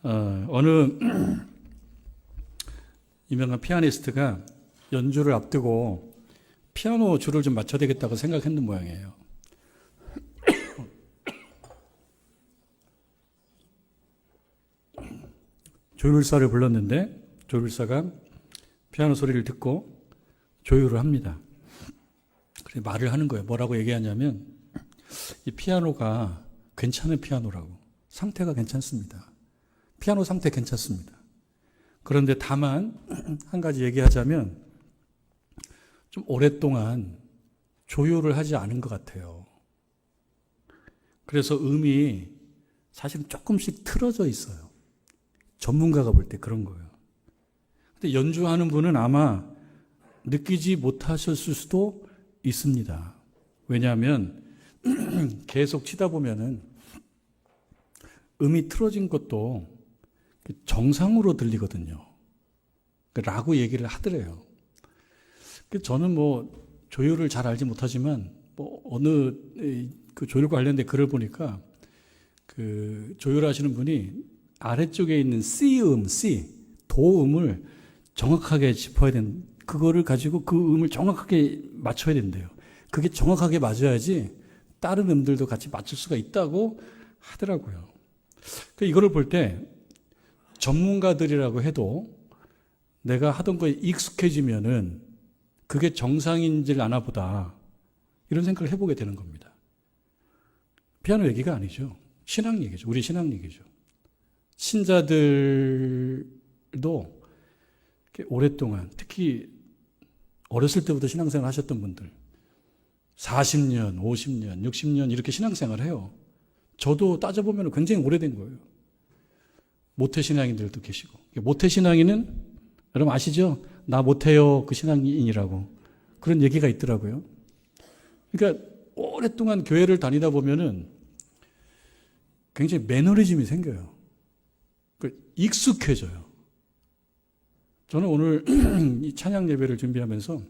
어느 유명한 피아니스트가 연주를 앞두고 피아노 줄을 좀 맞춰야 되겠다고 생각했는 모양이에요. 조율사를 불렀는데 조율사가 피아노 소리를 듣고 조율을 합니다. 그래서 말을 하는 거예요. 뭐라고 얘기하냐면 이 피아노가 괜찮은 피아노라고. 상태가 괜찮습니다. 피아노 상태 괜찮습니다. 그런데 다만 한 가지 얘기하자면 좀 오랫동안 조율을 하지 않은 것 같아요. 그래서 음이 사실은 조금씩 틀어져 있어요. 전문가가 볼 때 그런 거예요. 근데 연주하는 분은 아마 느끼지 못하셨을 수도 있습니다. 왜냐하면 계속 치다 보면은 음이 틀어진 것도 정상으로 들리거든요. 라고 얘기를 하더래요. 저는 조율을 잘 알지 못하지만 어느 그 조율과 관련된 글을 보니까 그 조율하시는 분이 아래쪽에 있는 C음, 도음을 정확하게 짚어야 그거를 가지고 그 음을 정확하게 맞춰야 된대요. 그게 정확하게 맞아야지 다른 음들도 같이 맞출 수가 있다고 하더라고요. 이거를 볼 때 전문가들이라고 해도 내가 하던 거에 익숙해지면은 그게 정상인지를 아나 보다 이런 생각을 해보게 되는 겁니다. 피아노 얘기가 아니죠. 신앙 얘기죠. 우리 신앙 얘기죠. 신자들도 오랫동안 특히 어렸을 때부터 신앙생활 하셨던 분들 40년, 50년, 60년 이렇게 신앙생활을 해요. 저도 따져보면 굉장히 오래된 거예요. 모태신앙인들도 계시고. 모태신앙인은 여러분 아시죠? 나 못해요 그 신앙인이라고 그런 얘기가 있더라고요. 그러니까 오랫동안 교회를 다니다 보면은 굉장히 매너리즘이 생겨요. 익숙해져요. 저는 오늘 이 찬양 예배를 준비하면서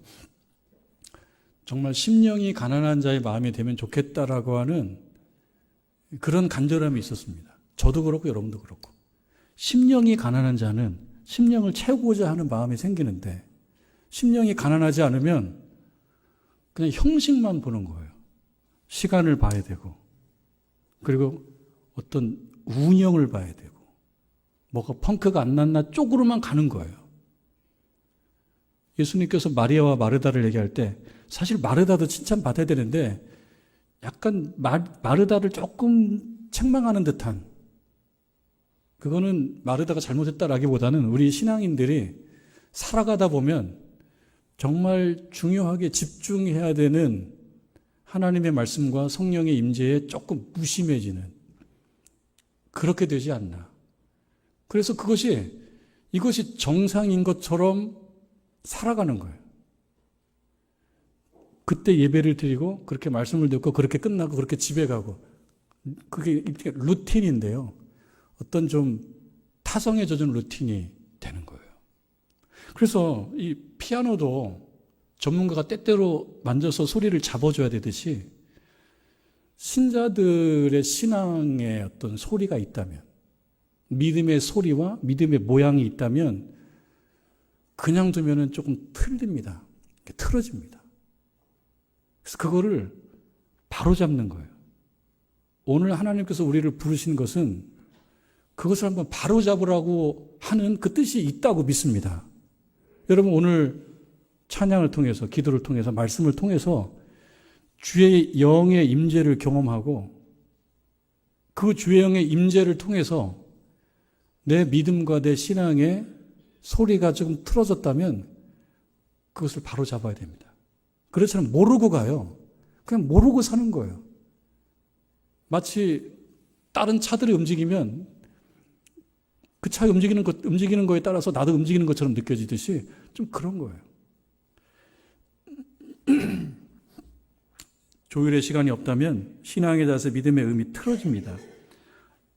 정말 심령이 가난한 자의 마음이 되면 좋겠다라고 하는 그런 간절함이 있었습니다. 저도 그렇고 여러분도 그렇고. 심령이 가난한 자는 심령을 채우고자 하는 마음이 생기는데 심령이 가난하지 않으면 그냥 형식만 보는 거예요. 시간을 봐야 되고 그리고 어떤 운영을 봐야 되고 뭐가 펑크가 안 났나 쪽으로만 가는 거예요. 예수님께서 마리아와 마르다를 얘기할 때 사실 마르다도 칭찬받아야 되는데 약간 마르다를 조금 책망하는 듯한 그거는 마르다가 잘못했다라기보다는 우리 신앙인들이 살아가다 보면 정말 중요하게 집중해야 되는 하나님의 말씀과 성령의 임재에 조금 무심해지는 그렇게 되지 않나. 그래서 이것이 정상인 것처럼 살아가는 거예요. 그때 예배를 드리고 그렇게 말씀을 듣고 그렇게 끝나고 그렇게 집에 가고 그게 루틴인데요. 어떤 좀 타성에 젖은 루틴이 되는 거예요. 그래서 이 피아노도 전문가가 때때로 만져서 소리를 잡아줘야 되듯이 신자들의 신앙의 어떤 소리가 있다면 믿음의 소리와 믿음의 모양이 있다면 그냥 두면은 조금 틀립니다. 틀어집니다. 그래서 그거를 바로 잡는 거예요. 오늘 하나님께서 우리를 부르신 것은 그것을 한번 바로 잡으라고 하는 그 뜻이 있다고 믿습니다. 여러분 오늘 찬양을 통해서 기도를 통해서 말씀을 통해서 주의 영의 임재를 경험하고 그 주의 영의 임재를 통해서 내 믿음과 내 신앙의 소리가 조금 틀어졌다면 그것을 바로 잡아야 됩니다. 그렇지 않으면 모르고 가요. 그냥 모르고 사는 거예요. 마치 다른 차들이 움직이면 그 차 움직이는 거에 따라서 나도 움직이는 것처럼 느껴지듯이 좀 그런 거예요. 조율의 시간이 없다면 신앙의 자세, 믿음의 의미 틀어집니다.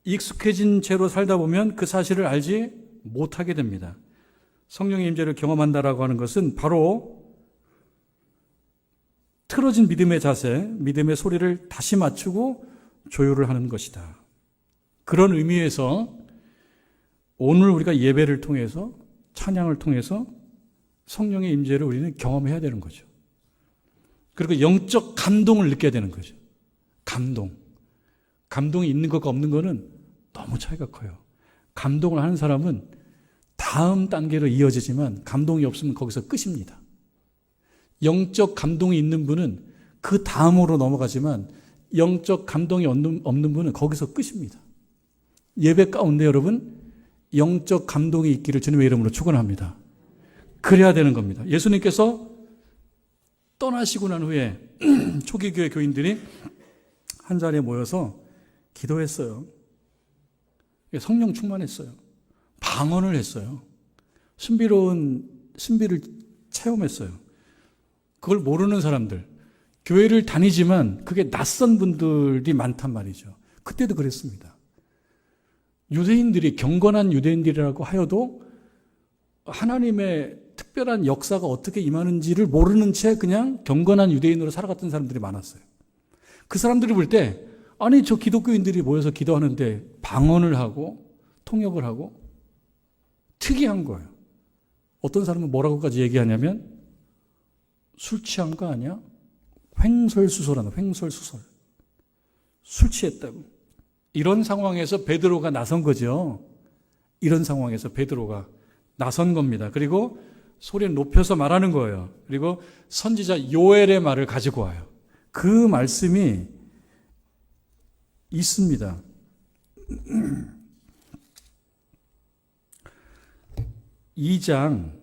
익숙해진 채로 살다 보면 그 사실을 알지 못하게 됩니다. 성령의 임재를 경험한다라고 하는 것은 바로 틀어진 믿음의 자세, 믿음의 소리를 다시 맞추고 조율을 하는 것이다. 그런 의미에서 오늘 우리가 예배를 통해서, 찬양을 통해서 성령의 임재를 우리는 경험해야 되는 거죠. 그리고 영적 감동을 느껴야 되는 거죠. 감동이 있는 것과 없는 것은 너무 차이가 커요. 감동을 하는 사람은 다음 단계로 이어지지만 감동이 없으면 거기서 끝입니다. 영적 감동이 있는 분은 그 다음으로 넘어가지만 영적 감동이 없는 분은 거기서 끝입니다. 예배 가운데 여러분, 영적 감동이 있기를 주님의 이름으로 축원합니다. 그래야 되는 겁니다. 예수님께서 떠나시고 난 후에 초기 교회 교인들이 한 자리에 모여서 기도했어요. 성령 충만했어요. 방언을 했어요. 신비로운 신비를 체험했어요. 그걸 모르는 사람들, 교회를 다니지만 그게 낯선 분들이 많단 말이죠. 그때도 그랬습니다. 유대인들이, 경건한 유대인들이라고 하여도 하나님의 특별한 역사가 어떻게 임하는지를 모르는 채 그냥 경건한 유대인으로 살아갔던 사람들이 많았어요. 그 사람들이 볼 때, 아니 저 기독교인들이 모여서 기도하는데 방언을 하고 통역을 하고 특이한 거예요. 어떤 사람은 뭐라고까지 얘기하냐면 술 취한 거 아니야? 횡설수설하는, 횡설수설. 술 취했다고. 이런 상황에서 베드로가 나선 거죠. 이런 상황에서 베드로가 나선 겁니다. 그리고 소리를 높여서 말하는 거예요. 그리고 선지자 요엘의 말을 가지고 와요. 그 말씀이 있습니다. 2장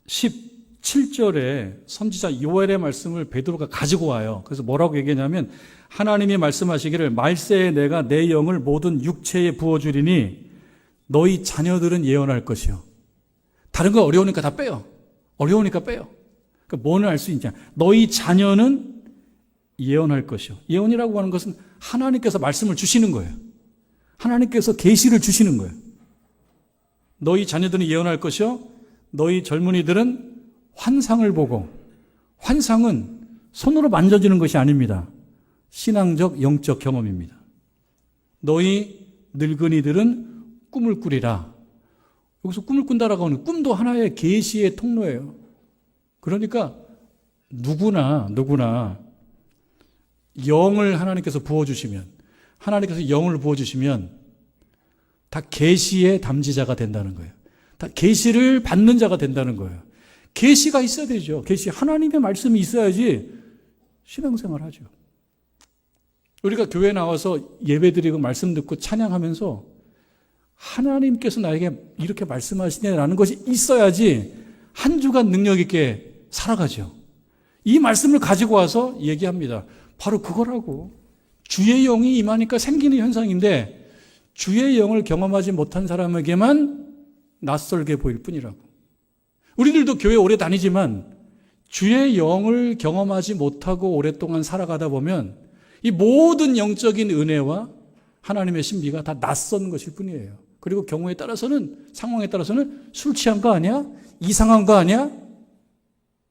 17절에 선지자 요엘의 말씀을 베드로가 가지고 와요. 그래서 뭐라고 얘기하냐면 하나님이 말씀하시기를 말세에 내가 내 영을 모든 육체에 부어주리니 너희 자녀들은 예언할 것이요. 다른 거 어려우니까 다 빼요. 어려우니까 빼요. 그러니까 뭐는 알 수 있냐. 너희 자녀는 예언할 것이요. 예언이라고 하는 것은 하나님께서 말씀을 주시는 거예요. 하나님께서 계시를 주시는 거예요. 너희 자녀들은 예언할 것이요. 너희 젊은이들은 환상을 보고, 환상은 손으로 만져지는 것이 아닙니다. 신앙적 영적 경험입니다. 너희 늙은이들은 꿈을 꾸리라. 여기서 꿈을 꾼다라고 하는 꿈도 하나의 계시의 통로예요. 그러니까 누구나 영을 하나님께서 부어주시면, 하나님께서 영을 부어주시면 다 계시의 담지자가 된다는 거예요. 다 계시를 받는 자가 된다는 거예요. 계시가 있어야 되죠. 계시, 하나님의 말씀이 있어야지 신앙생활 하죠. 우리가 교회 나와서 예배드리고 말씀 듣고 찬양하면서 하나님께서 나에게 이렇게 말씀하시네라는 것이 있어야지 한 주간 능력 있게 살아가죠. 이 말씀을 가지고 와서 얘기합니다. 바로 그거라고. 주의 영이 임하니까 생기는 현상인데 주의 영을 경험하지 못한 사람에게만 낯설게 보일 뿐이라고. 우리들도 교회 오래 다니지만 주의 영을 경험하지 못하고 오랫동안 살아가다 보면 이 모든 영적인 은혜와 하나님의 신비가 다 낯선 것일 뿐이에요. 그리고 경우에 따라서는, 상황에 따라서는 술 취한 거 아니야? 이상한 거 아니야?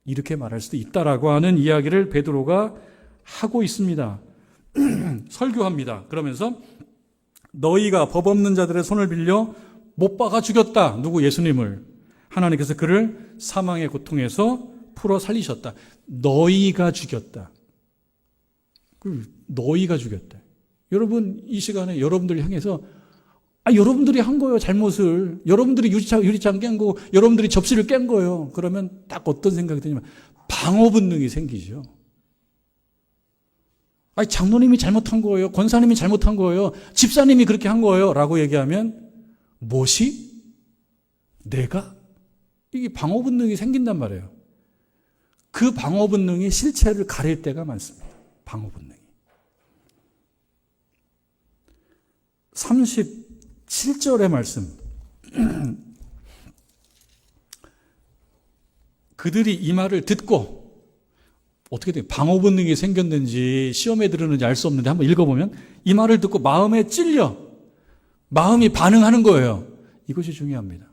이렇게 말할 수도 있다라고 하는 이야기를 베드로가 하고 있습니다. 설교합니다. 그러면서 너희가 법 없는 자들의 손을 빌려 못 박아 죽였다. 누구? 예수님을. 하나님께서 그를 사망의 고통에서 풀어 살리셨다. 너희가 죽였다. 너희가 죽였다. 여러분, 이 시간에 여러분들 향해서 여러분들이 한 거예요, 잘못을. 여러분들이 유리창 깬 거, 여러분들이 접시를 깬 거예요. 그러면 딱 어떤 생각이 드냐면 방어 본능이 생기죠. 장로님이 잘못한 거예요. 권사님이 잘못한 거예요. 집사님이 그렇게 한 거예요. 라고 얘기하면 무엇이? 내가? 이게 방어 본능이 생긴단 말이에요. 그 방어 본능이 실체를 가릴 때가 많습니다. 방어 본능이. 37절의 말씀. 그들이 이 말을 듣고 어떻게 돼요? 방어 본능이 생겼는지 시험에 들었는지 알 수 없는데 한번 읽어보면 이 말을 듣고 마음에 찔려 마음이 반응하는 거예요. 이것이 중요합니다.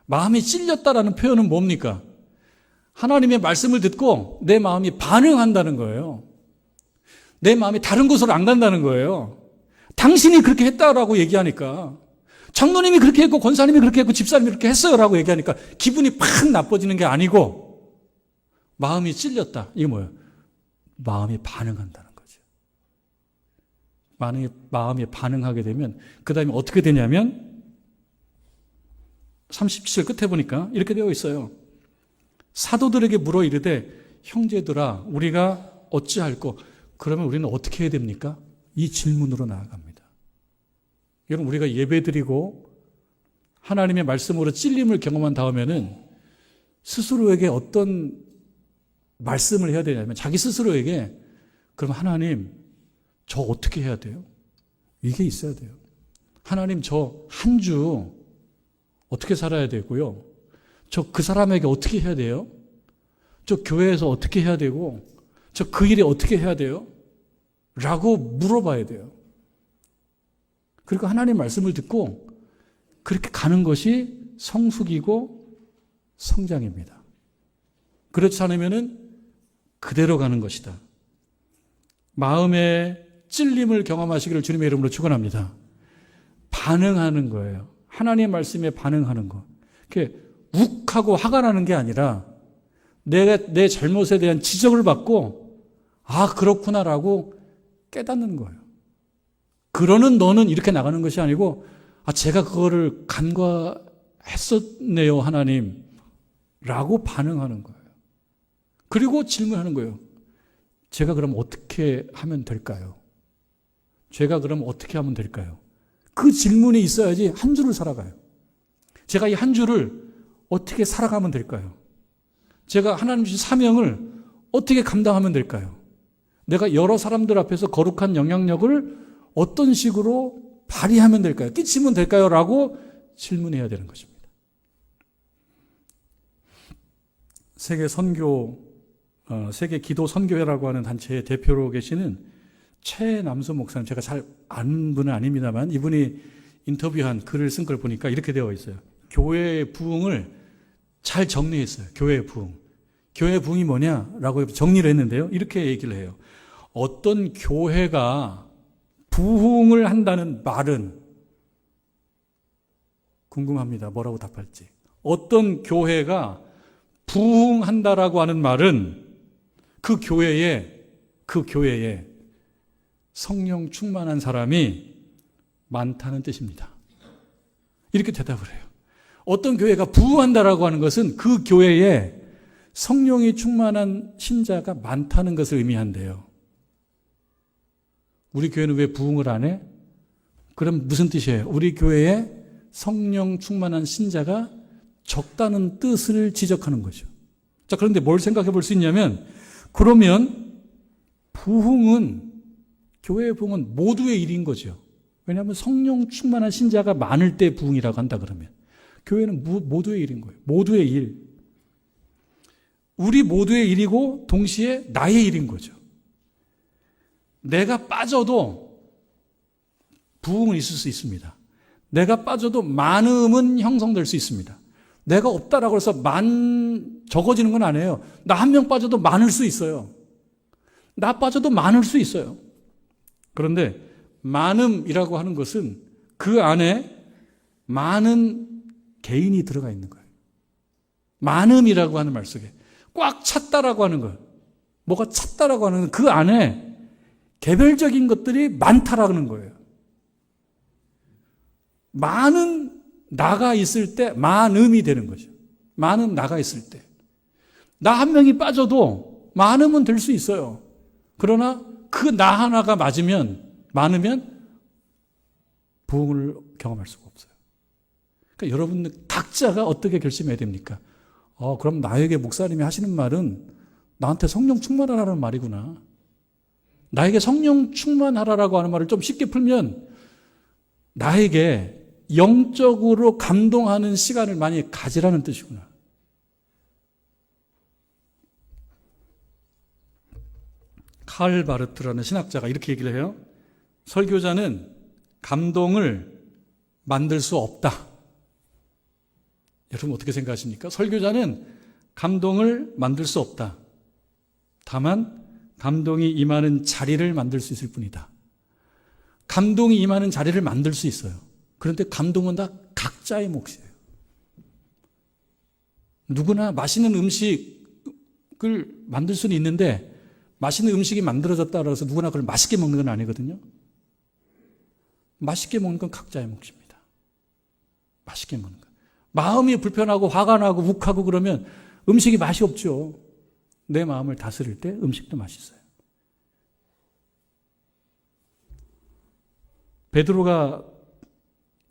마음이 찔렸다라는 표현은 뭡니까? 하나님의 말씀을 듣고 내 마음이 반응한다는 거예요. 내 마음이 다른 곳으로 안 간다는 거예요. 당신이 그렇게 했다라고 얘기하니까 장로님이 그렇게 했고 권사님이 그렇게 했고 집사님이 그렇게 했어요 라고 얘기하니까 기분이 팍 나빠지는 게 아니고 마음이 찔렸다. 이게 뭐예요? 마음이 반응한다는 거죠. 마음이 반응하게 되면 그 다음에 어떻게 되냐면 37절 끝에 보니까 이렇게 되어 있어요. 사도들에게 물어 이르되 형제들아 우리가 어찌할꼬. 그러면 우리는 어떻게 해야 됩니까? 이 질문으로 나아갑니다. 여러분 우리가 예배드리고 하나님의 말씀으로 찔림을 경험한 다음에는 스스로에게 어떤 말씀을 해야 되냐면 자기 스스로에게 그럼 하나님 저 어떻게 해야 돼요? 이게 있어야 돼요. 하나님 저 한 주 어떻게 살아야 되고요? 저 그 사람에게 어떻게 해야 돼요? 저 교회에서 어떻게 해야 되고 저 그 일에 어떻게 해야 돼요? 라고 물어봐야 돼요. 그리고 하나님 말씀을 듣고 그렇게 가는 것이 성숙이고 성장입니다. 그렇지 않으면은 그대로 가는 것이다. 마음의 찔림을 경험하시기를 주님의 이름으로 축원합니다. 반응하는 거예요. 하나님의 말씀에 반응하는 거. 이렇게 욱하고 화가 나는 게 아니라 내 잘못에 대한 지적을 받고 아 그렇구나라고 깨닫는 거예요. 그러는 너는 이렇게 나가는 것이 아니고 아 제가 그거를 간과했었네요 하나님 라고 반응하는 거예요. 그리고 질문하는 거예요. 제가 그럼 어떻게 하면 될까요? 제가 그럼 어떻게 하면 될까요? 그 질문이 있어야지 한 주를 살아가요. 제가 이 한 주를 어떻게 살아가면 될까요? 제가 하나님 주신 사명을 어떻게 감당하면 될까요? 내가 여러 사람들 앞에서 거룩한 영향력을 어떤 식으로 발휘하면 될까요? 끼치면 될까요? 라고 질문해야 되는 것입니다. 세계 기도 선교회라고 하는 단체의 대표로 계시는 최남수 목사님, 제가 잘 아는 분은 아닙니다만 이분이 인터뷰한 글을 쓴 걸 보니까 이렇게 되어 있어요. 교회의 부흥을 잘 정리했어요. 교회의 부흥. 교회의 부흥이 뭐냐라고 정리를 했는데요. 이렇게 얘기를 해요. 어떤 교회가 부흥을 한다는 말은 궁금합니다. 뭐라고 답할지. 어떤 교회가 부흥한다라고 하는 말은 그 교회에 성령 충만한 사람이 많다는 뜻입니다. 이렇게 대답을 해요. 어떤 교회가 부흥한다라고 하는 것은 그 교회에 성령이 충만한 신자가 많다는 것을 의미한대요. 우리 교회는 왜 부흥을 안 해? 그럼 무슨 뜻이에요? 우리 교회에 성령 충만한 신자가 적다는 뜻을 지적하는 거죠. 자, 그런데 뭘 생각해 볼 수 있냐면, 그러면 교회의 부흥은 모두의 일인 거죠. 왜냐하면 성령 충만한 신자가 많을 때 부흥이라고 한다 그러면. 교회는 모두의 일인 거예요. 모두의 일. 우리 모두의 일이고 동시에 나의 일인 거죠. 내가 빠져도 부흥은 있을 수 있습니다. 내가 빠져도 많음은 형성될 수 있습니다. 내가 없다라고 해서 적어지는 건 아니에요. 나 한 명 빠져도 많을 수 있어요. 나 빠져도 많을 수 있어요. 그런데 많음이라고 하는 것은 그 안에 많은 개인이 들어가 있는 거예요. 많음이라고 하는 말 속에 꽉 찼다라고 하는 거예요. 뭐가 찼다라고 하는 그 안에 개별적인 것들이 많다라는 거예요. 많은 나가 있을 때 많음이 되는 거죠. 많은 나가 있을 때. 나 한 명이 빠져도 많음은 될 수 있어요. 그러나 그 나 하나가 많으면 부흥을 경험할 수가 없어요. 그러니까 여러분들 각자가 어떻게 결심해야 됩니까? 그럼 나에게 목사님이 하시는 말은 나한테 성령 충만하라는 말이구나. 나에게 성령 충만하라라고 하는 말을 좀 쉽게 풀면 나에게 영적으로 감동하는 시간을 많이 가지라는 뜻이구나. 칼 바르트라는 신학자가 이렇게 얘기를 해요. 설교자는 감동을 만들 수 없다. 여러분 어떻게 생각하십니까? 설교자는 감동을 만들 수 없다. 다만 감동이 임하는 자리를 만들 수 있을 뿐이다. 감동이 임하는 자리를 만들 수 있어요. 그런데 감동은 다 각자의 몫이에요. 누구나 맛있는 음식을 만들 수는 있는데 맛있는 음식이 만들어졌다고 해서 누구나 그걸 맛있게 먹는 건 아니거든요. 맛있게 먹는 건 각자의 몫입니다. 맛있게 먹는 거. 마음이 불편하고 화가 나고 욱하고 그러면 음식이 맛이 없죠. 내 마음을 다스릴 때 음식도 맛있어요. 베드로가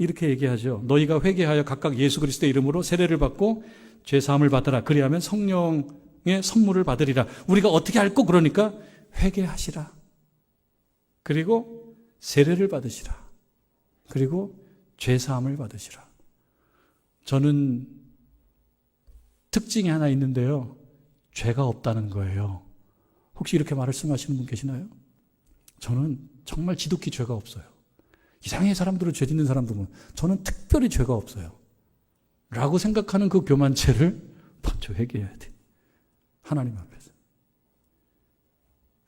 이렇게 얘기하죠. 너희가 회개하여 각각 예수 그리스도의 이름으로 세례를 받고 죄 사함을 받으라. 그리하면 성령의 선물을 받으리라. 우리가 어떻게 할꼬? 그러니까 회개하시라. 그리고 세례를 받으시라. 그리고 죄 사함을 받으시라. 저는 특징이 하나 있는데요. 죄가 없다는 거예요. 혹시 이렇게 말씀하시는 분 계시나요? 저는 정말 지독히 죄가 없어요. 이상하게 사람들은 죄 짓는 사람들 보면 저는 특별히 죄가 없어요. 라고 생각하는 그 교만죄를 먼저 회개해야 돼. 하나님 앞에서.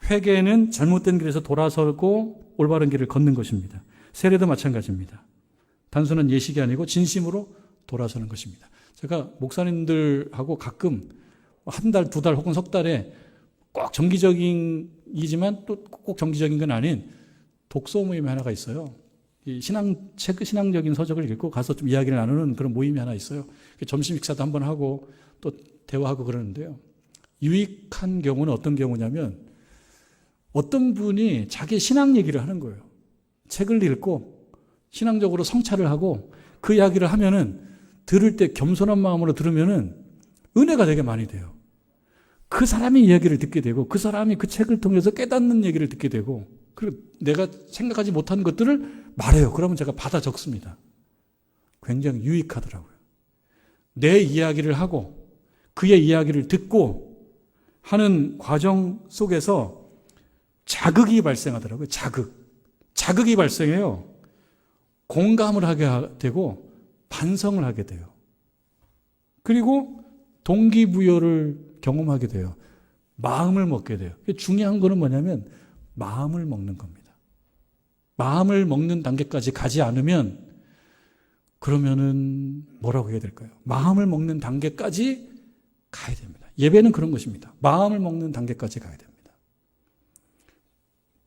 회개는 잘못된 길에서 돌아서고 올바른 길을 걷는 것입니다. 세례도 마찬가지입니다. 단순한 예식이 아니고 진심으로 돌아서는 것입니다. 제가 목사님들하고 가끔 한 달, 두 달 혹은 석 달에 꼭 정기적이지만 또 꼭 정기적인 건 아닌 독서 모임이 하나가 있어요. 이 신앙적인 서적을 읽고 가서 좀 이야기를 나누는 그런 모임이 하나 있어요. 점심 식사도 한번 하고 또 대화하고 그러는데요. 유익한 경우는 어떤 경우냐면 어떤 분이 자기 신앙 얘기를 하는 거예요. 책을 읽고 신앙적으로 성찰을 하고 그 이야기를 하면은 들을 때 겸손한 마음으로 들으면은 은혜가 되게 많이 돼요. 그 사람의 이야기를 듣게 되고 그 사람이 그 책을 통해서 깨닫는 얘기를 듣게 되고 그리고 내가 생각하지 못한 것들을 말해요. 그러면 제가 받아 적습니다. 굉장히 유익하더라고요. 내 이야기를 하고 그의 이야기를 듣고 하는 과정 속에서 자극이 발생하더라고요. 자극이 발생해요. 공감을 하게 되고 반성을 하게 돼요. 그리고 동기부여를 경험하게 돼요. 마음을 먹게 돼요. 중요한 거는 뭐냐면 마음을 먹는 겁니다. 마음을 먹는 단계까지 가지 않으면 그러면은 뭐라고 해야 될까요? 마음을 먹는 단계까지 가야 됩니다. 예배는 그런 것입니다. 마음을 먹는 단계까지 가야 됩니다.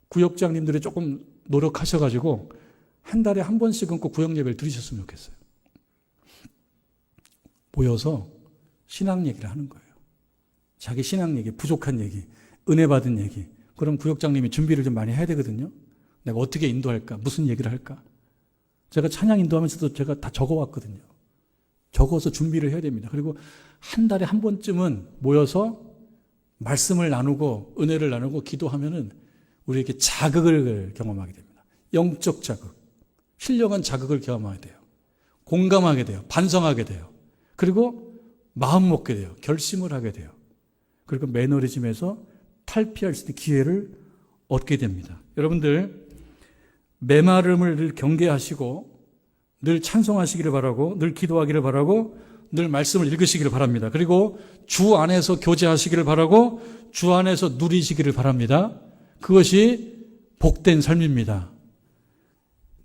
구역장님들이 조금 노력하셔가지고 한 달에 한 번씩은 꼭 구역 예배를 드리셨으면 좋겠어요. 모여서 신앙 얘기를 하는 거예요. 자기 신앙 얘기, 부족한 얘기, 은혜 받은 얘기. 그럼 구역장님이 준비를 좀 많이 해야 되거든요. 내가 어떻게 인도할까? 무슨 얘기를 할까? 제가 찬양 인도하면서도 제가 다 적어왔거든요. 적어서 준비를 해야 됩니다. 그리고 한 달에 한 번쯤은 모여서 말씀을 나누고 은혜를 나누고 기도하면은 우리에게 자극을 경험하게 됩니다. 영적 자극, 신령한 자극을 경험하게 돼요. 공감하게 돼요. 반성하게 돼요. 그리고 마음 먹게 돼요. 결심을 하게 돼요. 그리고 매너리즘에서 탈피할 수 있는 기회를 얻게 됩니다. 여러분들 메마름을 늘 경계하시고 늘 찬송하시기를 바라고 늘 기도하기를 바라고 늘 말씀을 읽으시기를 바랍니다. 그리고 주 안에서 교제하시기를 바라고 주 안에서 누리시기를 바랍니다. 그것이 복된 삶입니다.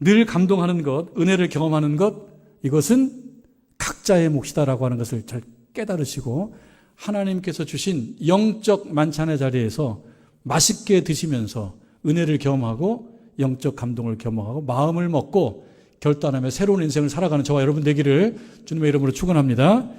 늘 감동하는 것, 은혜를 경험하는 것, 이것은 각자의 몫이다라고 하는 것을 잘 깨달으시고 하나님께서 주신 영적 만찬의 자리에서 맛있게 드시면서 은혜를 경험하고 영적 감동을 경험하고 마음을 먹고 결단하며 새로운 인생을 살아가는 저와 여러분 되기를 주님의 이름으로 축원합니다.